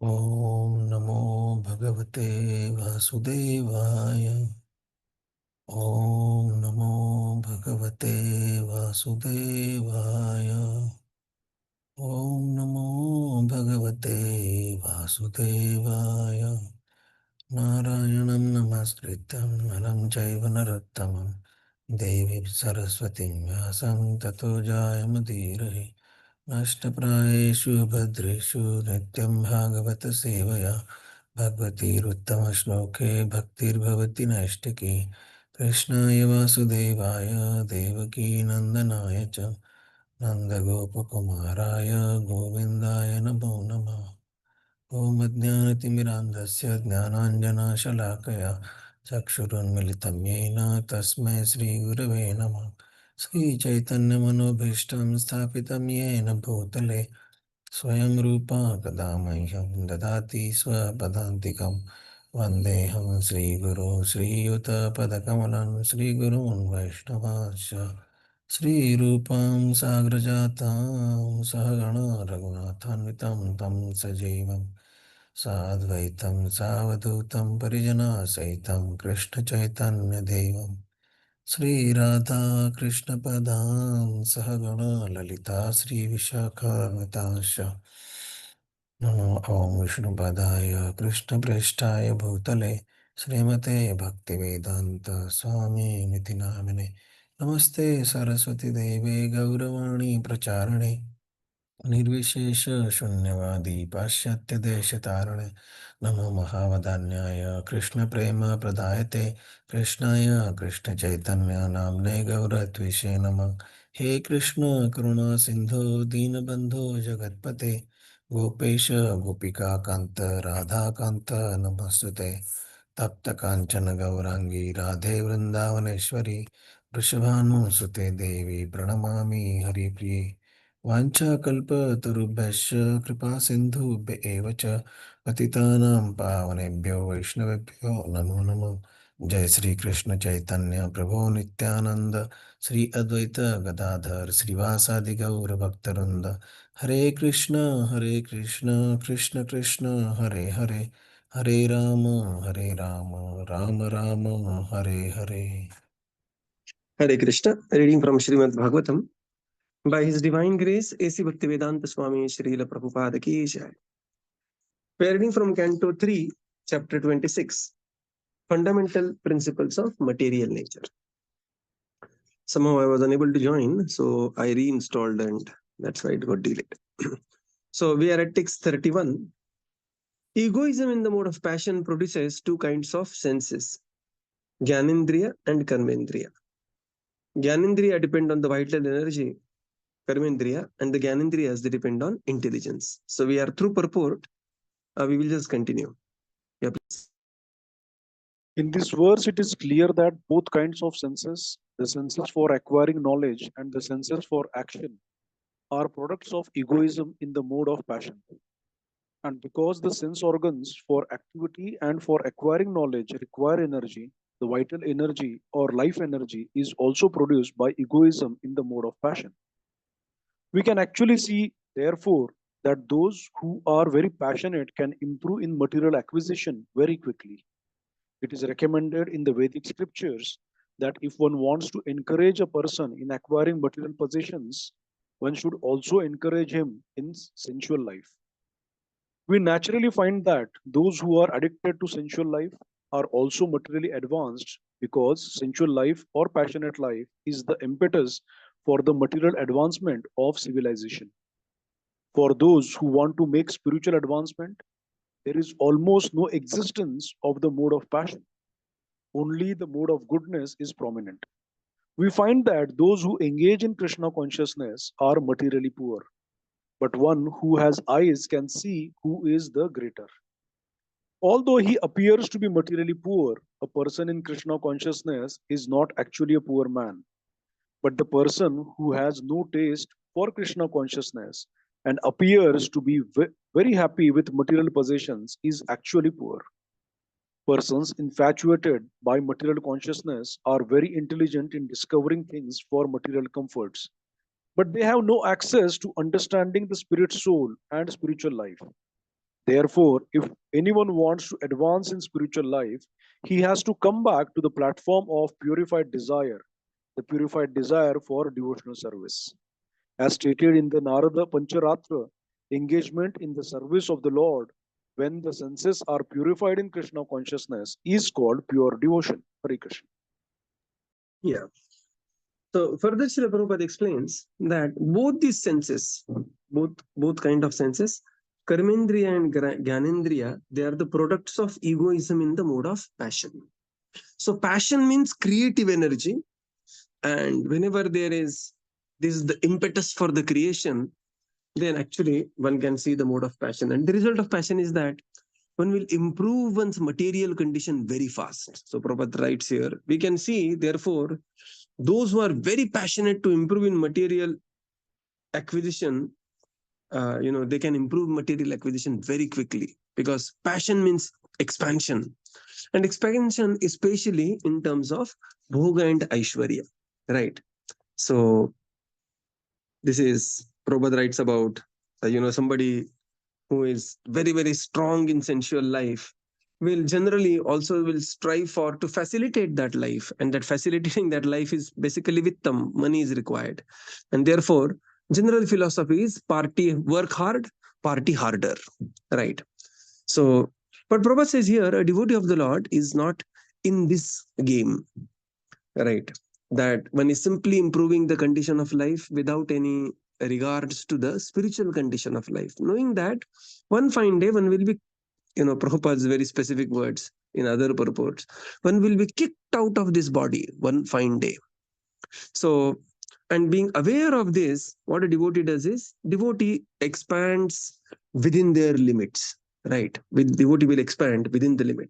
ॐ नमो भगवते वासुदेवाय। ॐ नमो भगवते वासुदेवाय। ॐ नमो भगवते वासुदेवाय। नारायणं नमस्कृत्यं नरं चैव नरोत्तमं देवीं सरस्वतीं व्यासं ततो जयमुदीरये। नष्टप्रायेषु भद्रेषु नित्यं भागवत सेवया भगवतीरुत्तमश्लोके भक्तिर्भवति नैष्टिकी। कृष्णाय वासुदेवाय देवकीनन्दनाय च नन्दगोपकुमाराय गोविन्दाय नमो नमः। ॐ अज्ञानतिमिरान्धस्य ज्ञानाञ्जनशलाकया चक्षुरुन्मिलितं येन तस्मै श्रीगुरवे नमः। श्रीचैतन्यमनोभीष्टं स्थापितं येन भूतले स्वयं रूपा कदा मह्यं ददाति स्वपदान्तिकं। वन्देऽहं श्रीगुरो श्रीयुतपदकमलं श्रीगुरून् वैष्णवांश्च श्रीरूपां साग्रजातां सहगणा रघुनाथान्वितं तं सजीवं साद्वैतं सावधूतं परिजनसहितं कृष्णचैतन्यदेवं श्रीराधा कृष्णपदां सहगणा ललिता श्रीविशाखान्वितांश्च नमो ॐ विष्णुपदाय कृष्णप्रेष्ठाय भूतले श्रीमते भक्तिवेदान्त स्वामिनिति नामिने। नमस्ते सरस्वती देवे गौरवाणी प्रचारिणे निर्विशेष शून्यवादी पाश्चात्यदेशतारिणे। नमो महावदान्याय कृष्णप्रेमप्रदायते कृष्णाय कृष्णचैतन्य नाम्ने गौरत्विषे नमः। हे कृष्ण करुणा सिन्धो दीनबन्धो जगत्पते गोपेश गोपिकान्त राधाकान्त नमस्तुते। तप्त काञ्चन गौराङ्गी राधे वृन्दावनेश्वरी वृषभानुसुते देवी प्रणमामि हरिप्रिये। वाञ्छाकल्पतरुभ्यश्च कृपा सिन्धुभ्य एव च पतितानां पावनेभ्यो वैष्णवेभ्यो नमो नमः। जय श्री कृष्ण चैतन्य प्रभो नित्यानंद श्री अद्वैत गदाधर श्रीवासादि गौर भक्तवृंद। हरे Krishna Krishna Krishna Hare Hare Hare Ram Ram Ram Hare Hare. Hare Krishna, reading from Srimad Bhagavatam. By His Divine Grace, A.C. Bhaktivedanta Swami Srila Prabhupada Ki Jai. We are reading from Canto 3, Chapter 26, Fundamental Principles of Material Nature. Somehow I was unable to join, so I reinstalled and that's why it got delayed. So we are at text 31. Egoism in the mode of passion produces two kinds of senses, Gyanendriya and Karmendriya. Gyanendriya depend on the vital energy, Karmendriya, and the Gyanendriyas, they depend on intelligence. So we are through purport. We will just continue. Yeah, please. In this verse, it is clear that both kinds of senses, the senses for acquiring knowledge and the senses for action, are products of egoism in the mode of passion. And because the sense organs for activity and for acquiring knowledge require energy, the vital energy or life energy is also produced by egoism in the mode of passion. We can actually see, therefore, that those who are very passionate can improve in material acquisition very quickly. It is recommended in the Vedic scriptures that if one wants to encourage a person in acquiring material possessions, one should also encourage him in sensual life. We naturally find that those who are addicted to sensual life are also materially advanced because sensual life or passionate life is the impetus for the material advancement of civilization. For those who want to make spiritual advancement, there is almost no existence of the mode of passion. Only the mode of goodness is prominent. We find that those who engage in Krishna consciousness are materially poor, but one who has eyes can see who is the greater. Although he appears to be materially poor, a person in Krishna consciousness is not actually a poor man, but the person who has no taste for Krishna consciousness and appears to be very happy with material possessions is actually poor. Persons infatuated by material consciousness are very intelligent in discovering things for material comforts, but they have no access to understanding the spirit soul and spiritual life. Therefore, if anyone wants to advance in spiritual life, he has to come back to the platform of purified desire, the purified desire for devotional service. As stated in the Narada Pancharatra, engagement in the service of the Lord when the senses are purified in Krishna consciousness is called pure devotion. Hare Krishna. Yeah. So further Srila Prabhupada explains that both these senses, both kind of senses, Karmendriya and Gyanendriya, they are the products of egoism in the mode of passion. So passion means creative energy, and whenever there is this is the impetus for the creation, then actually one can see the mode of passion. And the result of passion is that one will improve one's material condition very fast. So Prabhupada writes here, we can see, therefore, those who are very passionate to improve in material acquisition, they can improve material acquisition very quickly, because passion means expansion. And expansion, especially in terms of bhoga and aishwarya, right? So this is, Prabhupada writes about, somebody who is very, very strong in sensual life will generally also will strive for to facilitate that life, and that facilitating that life is basically vittam, money is required. And therefore, general philosophy is work hard, party harder, right? So, but Prabhupada says here, a devotee of the Lord is not in this game, right? That one is simply improving the condition of life without any regards to the spiritual condition of life, knowing that one fine day one will be, Prabhupada's very specific words in other purports, one will be kicked out of this body one fine day. So, and being aware of this, what a devotee does is, devotee expands within their limits, right? With devotee will expand within the limit,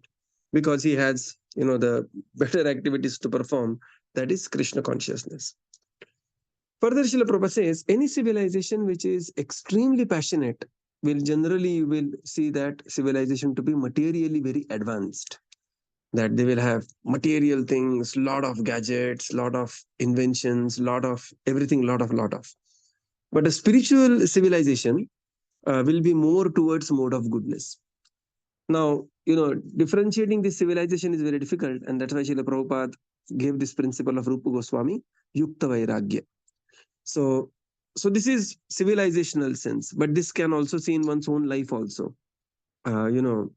because he has, the better activities to perform, that is Krishna consciousness. Further, Srila Prabhupada says, any civilization which is extremely passionate will generally will see that civilization to be materially very advanced, that they will have material things, lot of gadgets, lot of inventions, lot of everything, lot of. But a spiritual civilization will be more towards mode of goodness. Now, differentiating this civilization is very difficult, and that's why Srila Prabhupada gave this principle of Rupa Goswami, Yukta Vairagya. So this is civilizational sense, but this can also see in one's own life also. In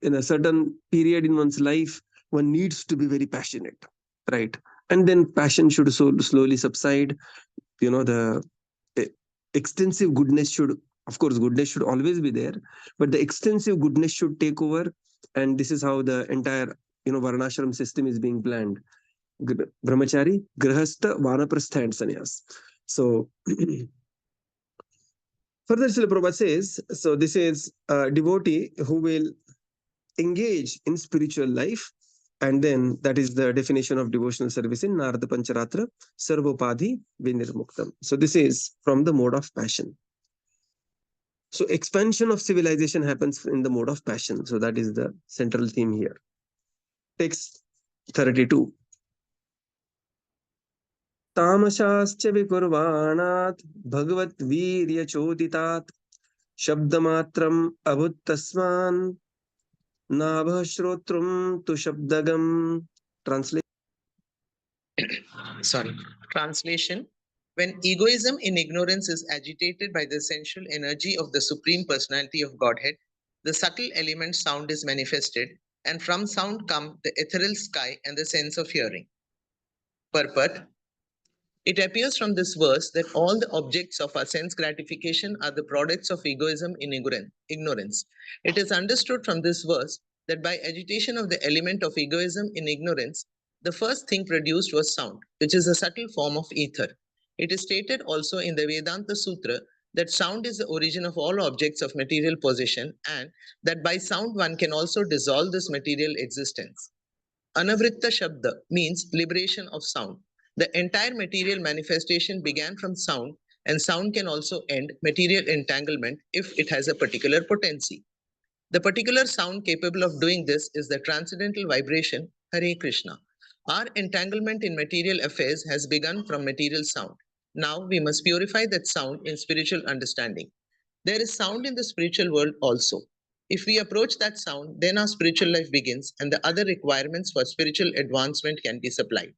a certain period in one's life, one needs to be very passionate, right? And then passion should slowly subside. The extensive goodness should, of course, goodness should always be there, but the extensive goodness should take over. And this is how the entire, varnashram system is being planned. Brahmachari, Grahastha, Vanaprastha, and Sannyas. So further, Srila Prabhupada says, so this is a devotee who will engage in spiritual life, and then that is the definition of devotional service in Narada Pancharatra, Sarvopadhi Vinirmuktam. So this is from the mode of passion. So expansion of civilization happens in the mode of passion. So that is the central theme here. Text 32. तामशाश्च विकुर्वाणात् भगवद्वीर्यचोदितात् शब्दमात्रम् अभूत्तस्मान् नाभः श्रोत्रुं तु शब्दगम्. Translation. When egoism in ignorance is agitated by the essential energy of the Supreme Personality of Godhead, the subtle element sound is manifested, and from sound come the ethereal sky and the sense of hearing. Purport. It appears from this verse that all the objects of our sense gratification are the products of egoism in ignorance. It is understood from this verse that by agitation of the element of egoism in ignorance, the first thing produced was sound, which is a subtle form of ether. It is stated also in the Vedanta Sutra that sound is the origin of all objects of material possession, and that by sound one can also dissolve this material existence. Anavritta Shabda means liberation of sound. The entire material manifestation began from sound, and sound can also end material entanglement if it has a particular potency. The particular sound capable of doing this is the transcendental vibration Hare Krishna. Our entanglement in material affairs has begun from material sound. Now we must purify that sound in spiritual understanding. There is sound in the spiritual world also. If we approach that sound, then our spiritual life begins and the other requirements for spiritual advancement can be supplied.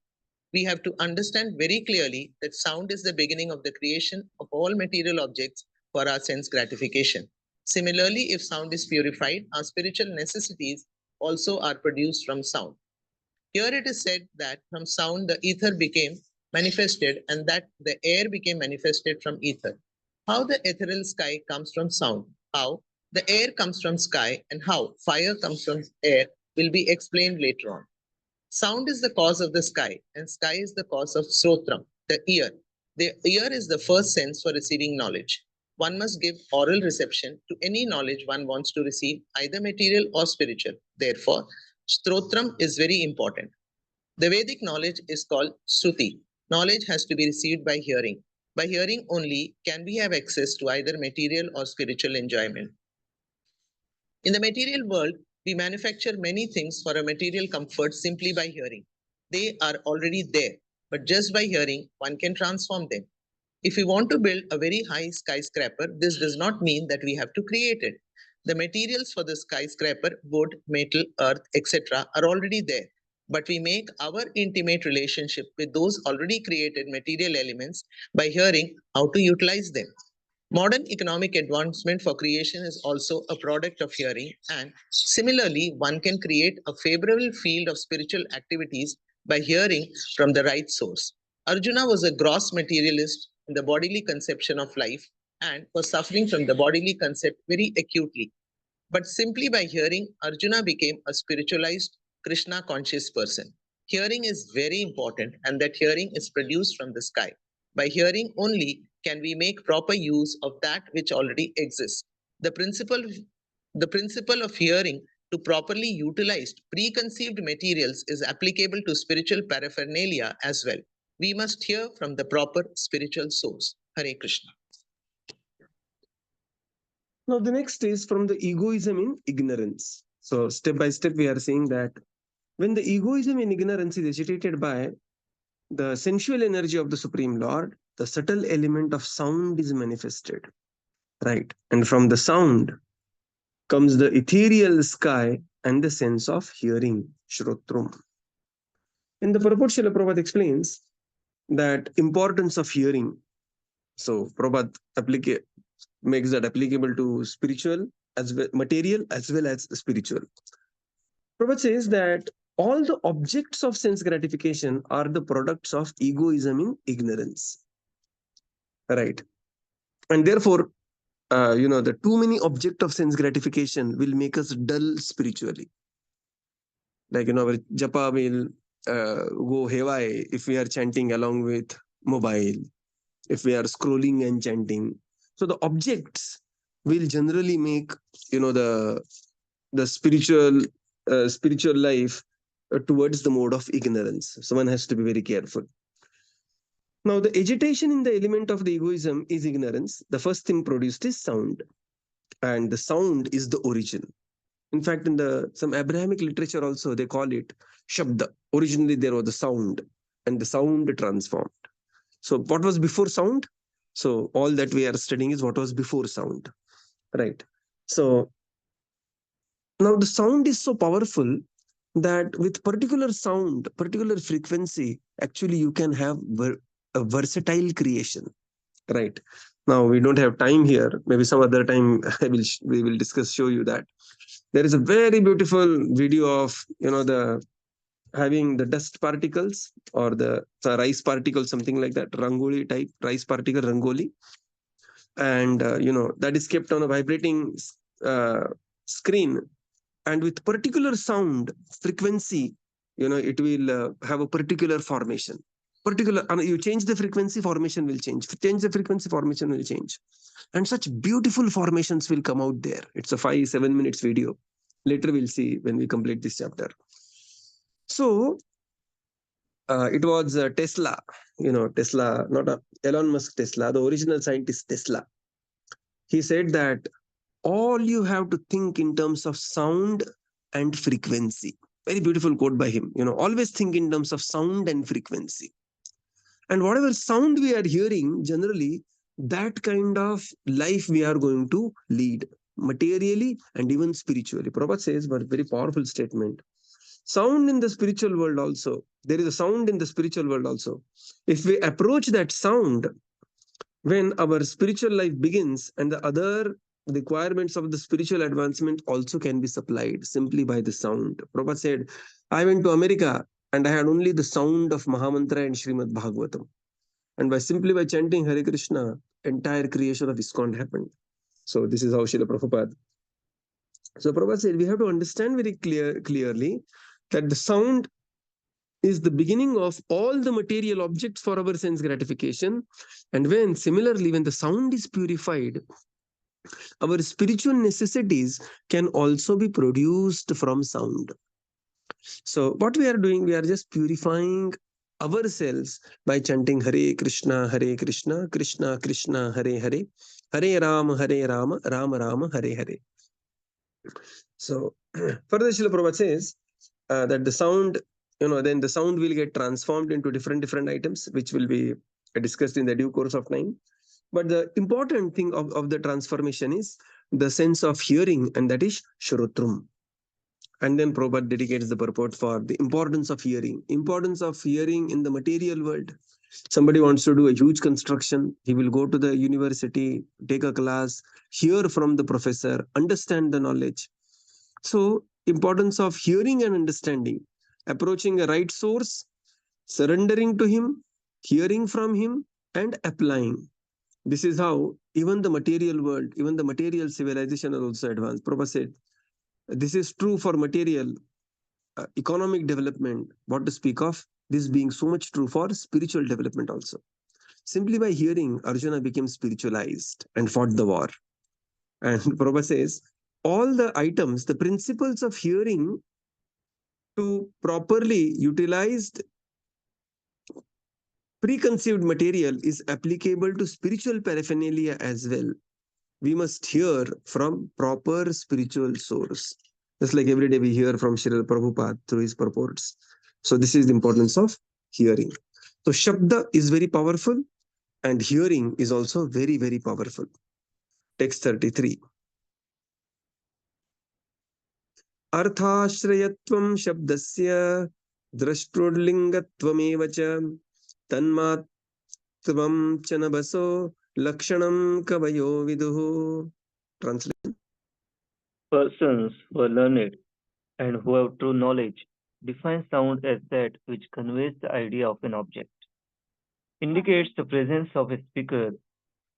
We have to understand very clearly that sound is the beginning of the creation of all material objects for our sense gratification. Similarly, if sound is purified, our spiritual necessities also are produced from sound. Here it is said that from sound the ether became manifested and that the air became manifested from ether. How the ethereal sky comes from sound, how the air comes from sky, and how fire comes from air will be explained later on. Sound is the cause of the sky, and sky is the cause of Srotram, the ear. The ear is the first sense for receiving knowledge. One must give oral reception to any knowledge one wants to receive, either material or spiritual. Therefore, Strotram is very important. The Vedic knowledge is called Shruti. Knowledge has to be received by hearing. By hearing only can we have access to either material or spiritual enjoyment. In the material world, we manufacture many things for a material comfort simply by hearing. They are already there, but just by hearing, one can transform them. If we want to build a very high skyscraper, this does not mean that we have to create it. The materials for the skyscraper, wood, metal, earth, etc., are already there. But we make our intimate relationship with those already created material elements by hearing how to utilize them. Modern economic advancement for creation is also a product of hearing, and similarly, one can create a favorable field of spiritual activities by hearing from the right source. Arjuna was a gross materialist in the bodily conception of life and was suffering from the bodily concept very acutely. But simply by hearing, Arjuna became a spiritualized, Krishna conscious person. Hearing is very important, and that hearing is produced from the sky. By hearing only can we make proper use of that which already exists. The principle, the principle of hearing to properly utilized preconceived materials is applicable to spiritual paraphernalia as well. We must hear from the proper spiritual source. Hare Krishna. Now, the next is from the egoism in ignorance. So, step by step, we are saying that when the egoism in ignorance is agitated by the sensual energy of the Supreme Lord, the subtle element of sound is manifested. Right. And from the sound comes the ethereal sky and the sense of hearing, Shrotrum. In the purport, Srila Prabhupada explains that importance of hearing. So, Prabhupada makes that applicable to spiritual as well, material as well as spiritual. Prabhupada says that all the objects of sense gratification are the products of egoism in ignorance. Right. And therefore, the too many objects of sense gratification will make us dull spiritually. Like, our japa will go haywire if we are chanting along with mobile, if we are scrolling and chanting. So the objects will generally make, the spiritual life towards the mode of ignorance. So one has to be very careful. Now, the agitation in the element of the egoism is ignorance. The first thing produced is sound. And the sound is the origin. In fact, in some Abrahamic literature also, they call it Shabda. Originally, there was the sound, and the sound transformed. So what was before sound? So all that we are studying is what was before sound. Right. So now the sound is so powerful that with particular sound, particular frequency, actually you can have a versatile creation. Right. Now we don't have time here. Maybe some other time we will show you that. There is a very beautiful video of having the dust particles or the rice particles, something like that, rangoli type rice particle rangoli, and that is kept on a vibrating screen, and with particular sound frequency, it will have a particular formation. You change the frequency, formation will change. Change the frequency, formation will change, and such beautiful formations will come out there. It's a 5-7 minutes video. Later we'll see when we complete this chapter. So it was Tesla, Tesla, not Elon Musk Tesla, the original scientist Tesla. He said that all you have to think in terms of sound and frequency. Very beautiful quote by him. Always think in terms of sound and frequency. And whatever sound we are hearing, generally, that kind of life we are going to lead, materially and even spiritually. Prabhupada says one very powerful statement. Sound in the spiritual world also. There is a sound in the spiritual world also. If we approach that sound when our spiritual life begins, and the other requirements of the spiritual advancement also can be supplied simply by the sound. Prabhupada said, I went to America and I had only the sound of Mahamantra and Srimad Bhagavatam. And simply by chanting Hare Krishna, entire creation of ISKCON happened. So this is how Srila Prabhupada. So Prabhupada said, we have to understand very clearly that the sound is the beginning of all the material objects for our sense gratification. And similarly, when the sound is purified, our spiritual necessities can also be produced from sound. So what we are doing, we are just purifying ourselves by chanting Hare Krishna, Krishna Krishna, Hare Hare, Hare Rama, Rama Rama, Hare Hare. So further, Srila Prabhupada says that the sound, then the sound will get transformed into different items, which will be discussed in the due course of time. But the important thing of the transformation is the sense of hearing, and that is Shrotrum. And then Prabhupada dedicates the purport for the importance of hearing in the material world. Somebody wants to do a huge construction, he will go to the university, take a class, hear from the professor, understand the knowledge. So, importance of hearing and understanding, approaching a right source, surrendering to him, hearing from him, and applying. This is how even the material world, even the material civilization has also advanced. Prabhupada said, this is true for material economic development, what to speak of this being so much true for spiritual development also. Simply by hearing, Arjuna became spiritualized and fought the war. And Prabhupada says, all the items, the principles of hearing to properly utilized preconceived material is applicable to spiritual paraphernalia as well. We must hear from proper spiritual source. Just like every day we hear from Srila Prabhupada through his purports. So this is the importance of hearing. So Shabda is very powerful and hearing is also very, very powerful. Text 33. Arthashrayatvam Shabdasya Drashtrudlingatvamev cha Tanmatvam Chanabaso Lakshanam Kavayo Viduhu. Translation. Persons who are learned and who have true knowledge define sound as that which conveys the idea of an object, indicates the presence of a speaker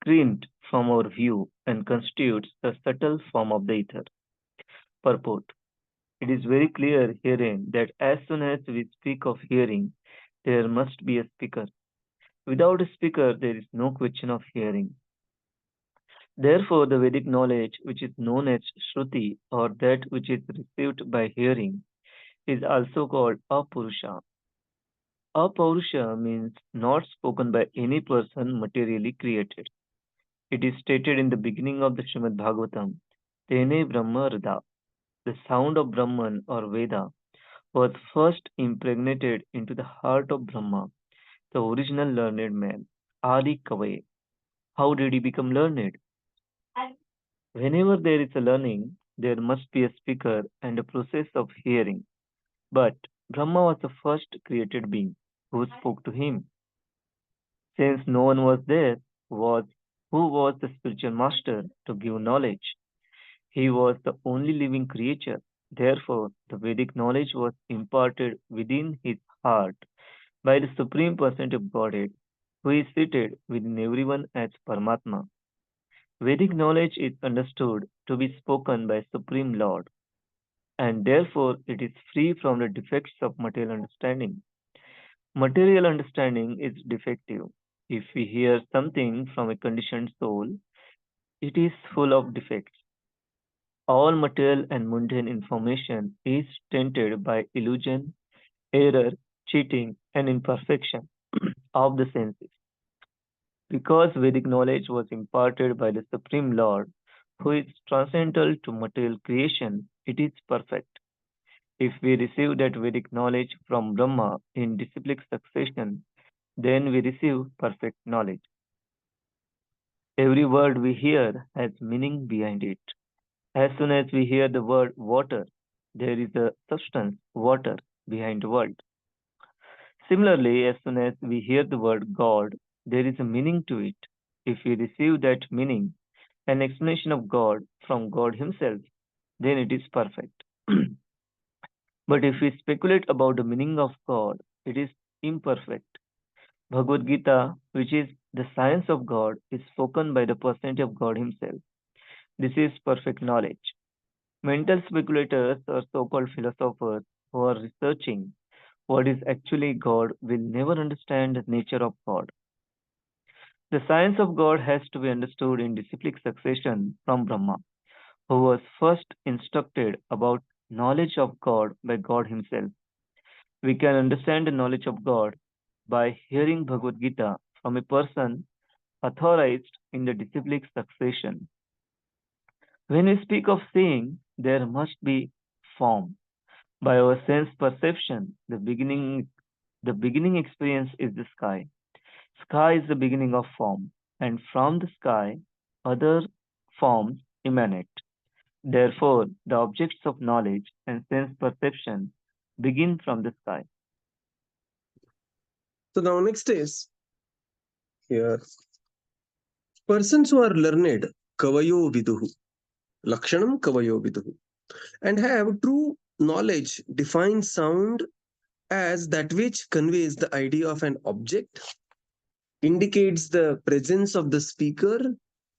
screened from our view, and constitutes the subtle form of the ether. Purport. It is very clear herein that as soon as we speak of hearing, there must be a speaker. Without a speaker, there is no question of hearing. Therefore, the Vedic knowledge, which is known as Shruti, or that which is received by hearing, is also called Apurusha. Apurusha means not spoken by any person materially created. It is stated in the beginning of the Srimad Bhagavatam, Tene Brahma Rida. The sound of Brahman or Veda was first impregnated into the heart of Brahma, the original learned man, Adi Kavai. How did he become learned? Whenever there is a learning, there must be a speaker and a process of hearing. But Brahma was the first created being who spoke to him. Since no one was there, who was the spiritual master to give knowledge? He was the only living creature. Therefore, the Vedic knowledge was imparted within his heart by the Supreme Personality of Godhead, who is seated within everyone as Paramatma. Vedic knowledge is understood to be spoken by Supreme Lord, and therefore it is free from the defects of material understanding. Material understanding is defective. If we hear something from a conditioned soul, it is full of defects. All material and mundane information is tainted by illusion, error, cheating, and imperfection of the senses. Because Vedic knowledge was imparted by the Supreme Lord, who is transcendental to material creation, it is perfect. If we receive that Vedic knowledge from Brahma in disciplic succession, then we receive perfect knowledge. Every word we hear has meaning behind it. As soon as we hear the word water, there is a substance, water, behind the word. Similarly, as soon as we hear the word God, there is a meaning to it. If we receive that meaning, an explanation of God from God Himself, then it is perfect. But if we speculate about the meaning of God, it is imperfect. Bhagavad Gita, which is the science of God, is spoken by the personality of God Himself. This is perfect knowledge. Mental speculators or so-called philosophers who are researching what is actually God will never understand the nature of God. The science of God has to be understood in disciplic succession from Brahma, who was first instructed about knowledge of God by God Himself. We can understand the knowledge of God by hearing Bhagavad Gita from a person authorized in the disciplic succession. When we speak of seeing, there must be form. By our sense perception, the beginning experience is the sky. Sky is the beginning of form, and from the sky, other forms emanate. Therefore, the objects of knowledge and sense perception begin from the sky. So now next is here. Persons who are learned, kavayo viduhu, lakshanam kavayo viduhu, and have true knowledge define sound as that which conveys the idea of an object, indicates the presence of the speaker,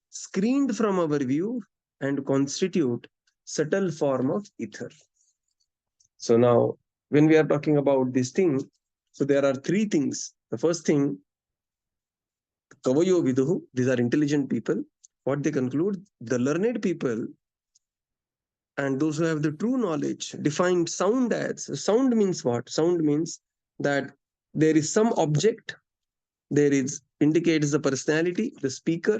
screened from our view, and constitute subtle form of ether. So now, when we are talking about this thing, so there are three things. The first thing, kavayo viduhu, these are intelligent people. What they conclude, the learned people and those who have the true knowledge define sound as, sound means what? Sound means that there is some object, there is indicates the personality, the speaker,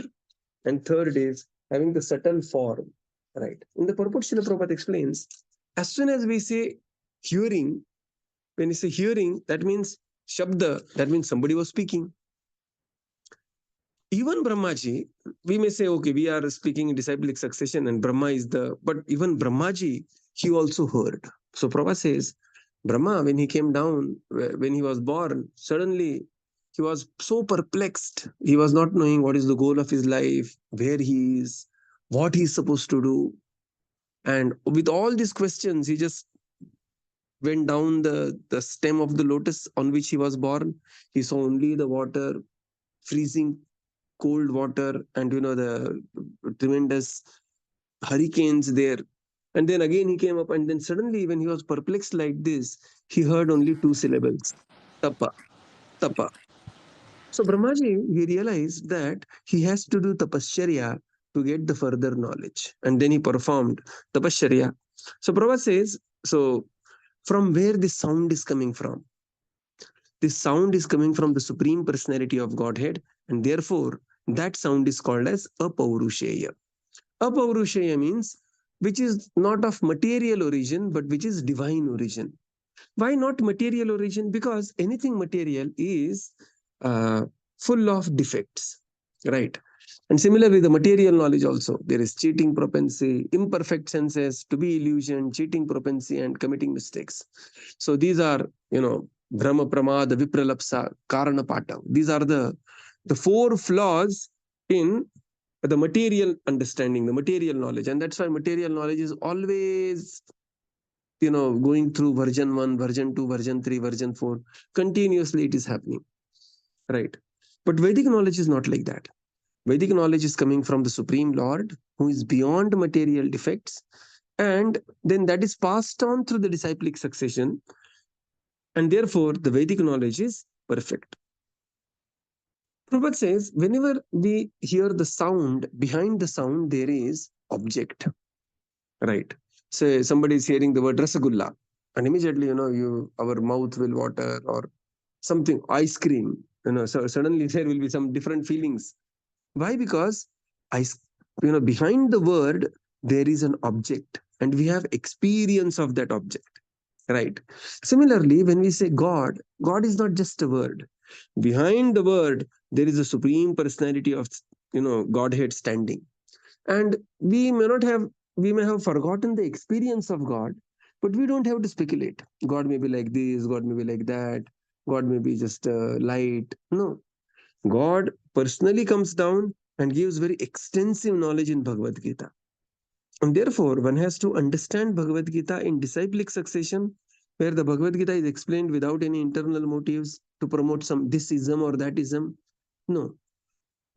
and third is having the subtle form, right? In the purport, Srila Prabhupada explains, as soon as we say hearing, when you say hearing, that means shabda, that means somebody was speaking. Even Brahmaji, we may say, okay, we are speaking in disciplic succession and Brahma is but even Brahmaji, he also heard. So Prabhupada says, Brahma, when he came down, when he was born, suddenly he was so perplexed. He was not knowing what is the goal of his life, where he is, what he is supposed to do. And with all these questions, he just went down the stem of the lotus on which he was born. He saw only the water, freezing cold water, and the tremendous hurricanes there. And then again he came up, and then suddenly when he was perplexed like this, he heard only two syllables, tapa, tapa. So Brahmaji, he realized that he has to do tapasya to get the further knowledge. And then he performed tapasya. So Prabhupada says, so from where this sound is coming from? This sound is coming from the Supreme Personality of Godhead, and therefore that sound is called as apaurushaya. Apaurushaya means which is not of material origin, but which is divine origin. Why not material origin? Because anything material is full of defects, right? And similarly, the material knowledge also, there is cheating propensity, imperfect senses, to be illusion, cheating propensity, and committing mistakes. So these are, Brahma Pramada, Vipralapsa, Karana Pata. These are the four flaws in the material understanding, the material knowledge. And that's why material knowledge is always, going through version 1, version 2, version 3, version 4. Continuously it is happening, right? But Vedic knowledge is not like that. Vedic knowledge is coming from the Supreme Lord, who is beyond material defects. And then that is passed on through the disciplic succession. And therefore, the Vedic knowledge is perfect. Prabhupada says, whenever we hear the sound, behind the sound, there is object, right? Say somebody is hearing the word Rasagulla, and immediately, our mouth will water, or something, ice cream, so suddenly there will be some different feelings. Why? Because behind the word, there is an object, and we have experience of that object, right? Similarly, when we say God, God is not just a word. Behind the word, there is a Supreme Personality of Godhead standing. And we may have forgotten the experience of God, but we don't have to speculate. God may be like this, God may be like that, God may be just light. No, God personally comes down and gives very extensive knowledge in Bhagavad Gita. And therefore, one has to understand Bhagavad Gita in disciplic succession, where the Bhagavad Gita is explained without any internal motives to promote some this ism or that ism. No.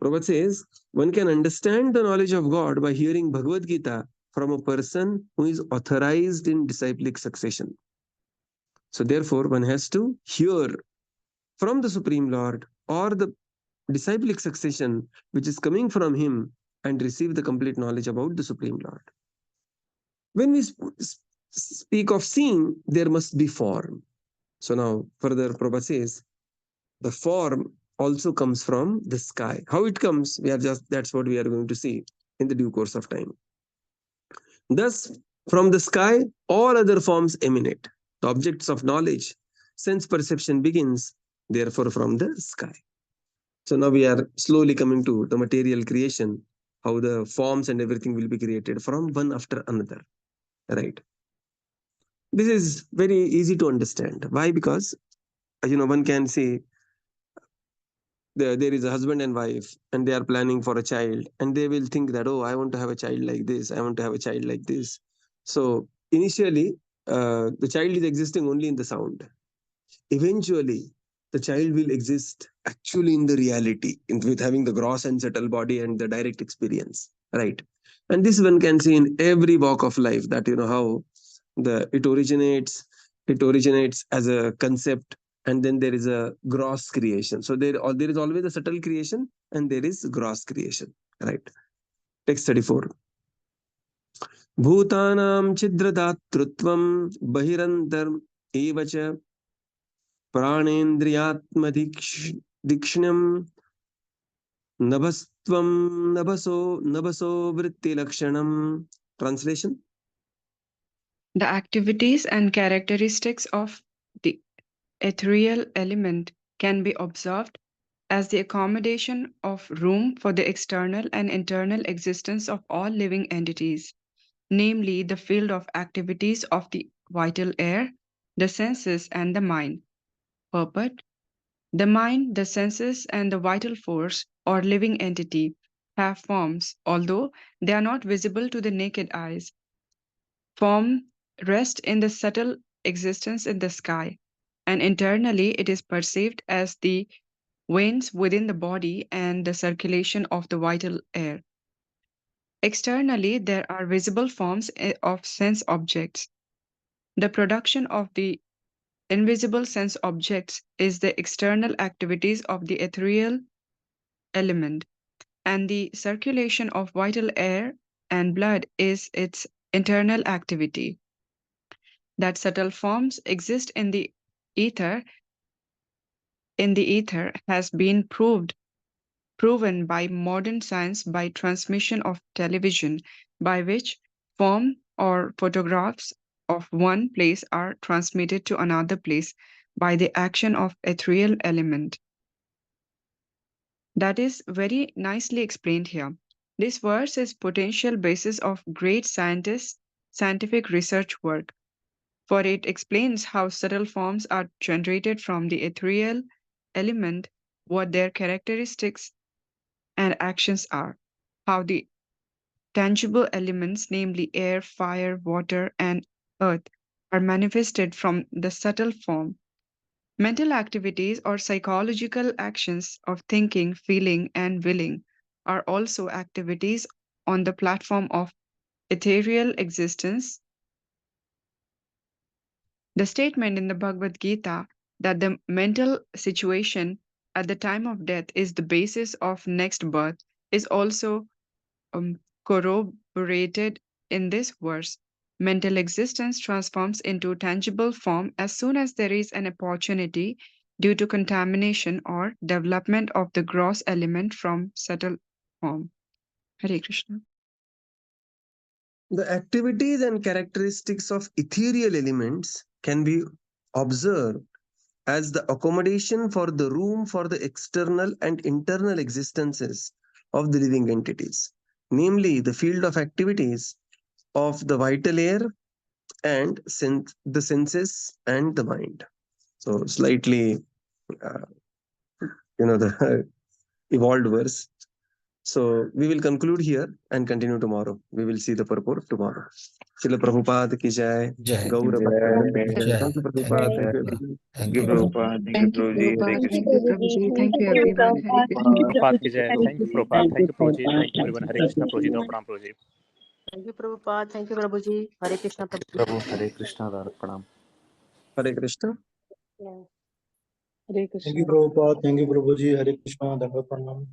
Prabhupada says one can understand the knowledge of God by hearing Bhagavad Gita from a person who is authorized in disciplic succession. So therefore, one has to hear from the Supreme Lord or the disciplic succession which is coming from him and receive the complete knowledge about the Supreme Lord. When we speak of seeing, there must be form. So now further Prabhupada says the form also comes from the sky. How it comes, that's what we are going to see in the due course of time. Thus, from the sky, all other forms emanate. The objects of knowledge, sense perception begins, therefore, from the sky. So now we are slowly coming to the material creation, how the forms and everything will be created from one after another. Right? This is very easy to understand. Why? Because one can say there is a husband and wife and they are planning for a child, and they will think that, oh, I want to have a child like this, I want to have a child like this. So initially the child is existing only in the sound. Eventually the child will exist actually in the reality, with having the gross and subtle body and the direct experience, right? And this one can see in every walk of life, that how it originates as a concept, and then there is a gross creation. So there is always a subtle creation and there is gross creation, right? Text 34. Bhutanam chidradattrutvam bahirantar evacha pranendriyatmadikshnyam nabhastvam nabaso vritti lakshanam. Translation. The activities and characteristics of the ethereal element can be observed as the accommodation of room for the external and internal existence of all living entities, namely the field of activities of the vital air, the senses, and the mind. Purport: the mind, the senses, and the vital force or living entity have forms, although they are not visible to the naked eyes. Form rests in the subtle existence in the sky, and internally it is perceived as the veins within the body and the circulation of the vital air. Externally, there are visible forms of sense objects. The production of the invisible sense objects is the external activities of the ethereal element, and the circulation of vital air and blood is its internal activity. That subtle forms exist in the ether has been proven by modern science by transmission of television, by which form or photographs of one place are transmitted to another place by the action of ethereal element. That is very nicely explained here. This verse is potential basis of great scientific research work, for it explains how subtle forms are generated from the ethereal element, what their characteristics and actions are, how the tangible elements, namely air, fire, water, and earth, are manifested from the subtle form. Mental activities or psychological actions of thinking, feeling, and willing are also activities on the platform of ethereal existence. The statement in the Bhagavad Gita that the mental situation at the time of death is the basis of next birth is also corroborated in this verse. Mental existence transforms into tangible form as soon as there is an opportunity due to contamination or development of the gross element from subtle form. Hare Krishna. The activities and characteristics of ethereal elements can be observed as the accommodation for the room for the external and internal existences of the living entities, namely the field of activities of the vital air and the senses and the mind. So slightly, the evolved verse. So we will conclude here and continue tomorrow. We will see the purport tomorrow. Srila Prabhupada ki jai. Jai. Gaura Jai. Thank you, Thank Prabhupada. you. Thank you, everyone. Thank you, you. Prabhupada. Thank you, Prabhuji. Hare Prabhupada. Krishna. Thank you, Prabhuji. Thank you, everyone. Hare Krishna. Prabhupada ki jai. Thank you, Prabhupada. Thank you, Prabhuji. Thank you, everyone. Hare Krishna, Prabhuji. Pranam, Prabhuji. Thank you, Prabhupada. Thank you, Prabhuji. Hare Krishna, Prabhuji. Prabhu, Hare Krishna, Pranam. Hare Krishna. Hare Thank Krishna. you, Prabhupada. Thank you, Prabhuji. Hare Krishna. Dandavat Pranam.